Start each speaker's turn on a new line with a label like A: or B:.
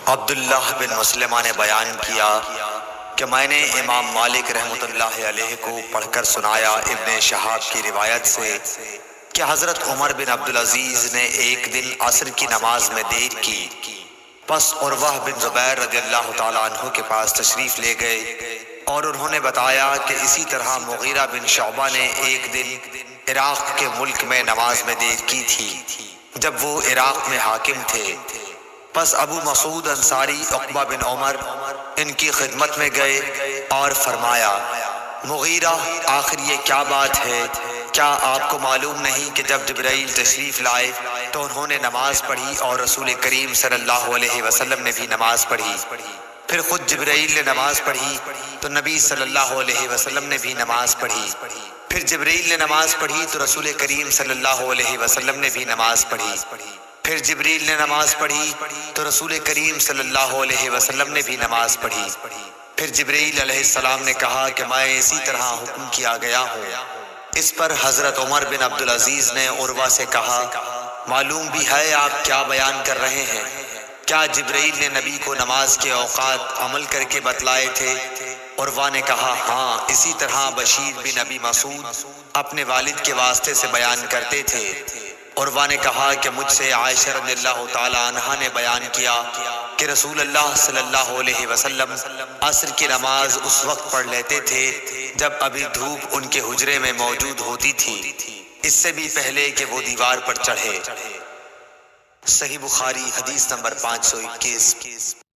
A: عبداللہ بن مسلمہ نے بیان کیا کہ میں نے امام مالک رحمۃ اللہ علیہ کو پڑھ کر سنایا ابن شہاب کی روایت سے کہ حضرت عمر بن عبدالعزیز نے ایک دن عصر کی نماز میں دیر کی، پس عروہ بن زبیر رضی اللہ تعالیٰ عنہ کے پاس تشریف لے گئے اور انہوں نے بتایا کہ اسی طرح مغیرہ بن شعبہ نے ایک دن عراق کے ملک میں نماز میں دیر کی تھی جب وہ عراق میں حاکم تھے۔ پس ابو مسعود انصاری عقبہ بن عمر ان کی خدمت میں گئے اور فرمایا، مغیرہ آخر یہ کیا بات ہے؟ کیا آپ کو معلوم نہیں کہ جب جبرائیل تشریف لائے تو انہوں نے نماز پڑھی اور رسول کریم صلی اللہ علیہ وسلم نے بھی نماز پڑھی، پھر خود جبرائیل نے نماز پڑھی تو نبی صلی اللہ علیہ وسلم نے بھی نماز پڑھی، پھر جبرائیل نے نماز پڑھی تو رسول کریم صلی اللہ علیہ وسلم نے بھی نماز پڑھی، پھر جبریل نے نماز پڑھی تو رسول کریم صلی اللہ علیہ وسلم نے بھی نماز پڑھی، پھر جبریل علیہ السلام نے کہا کہ میں اسی طرح حکم کیا گیا ہوں۔ اس پر حضرت عمر بن عبدالعزیز نے عروہ سے کہا، معلوم بھی ہے آپ کیا بیان کر رہے ہیں؟ کیا جبریل نے نبی کو نماز کے اوقات عمل کر کے بتلائے تھے؟ عروہ نے کہا، ہاں، اسی طرح بشیر بن ابی مسعود اپنے والد کے واسطے سے بیان کرتے تھے۔ عروہ نے کہا کہ مجھ سے عائشہ رضی اللہ تعالی عنہا نے بیان کیا کہ رسول اللہ صلی اللہ علیہ وسلم عصر کی نماز اس وقت پڑھ لیتے تھے جب ابھی دھوپ ان کے حجرے میں موجود ہوتی تھی، اس سے بھی پہلے کہ وہ دیوار پر چڑھے۔ صحیح بخاری حدیث نمبر 521۔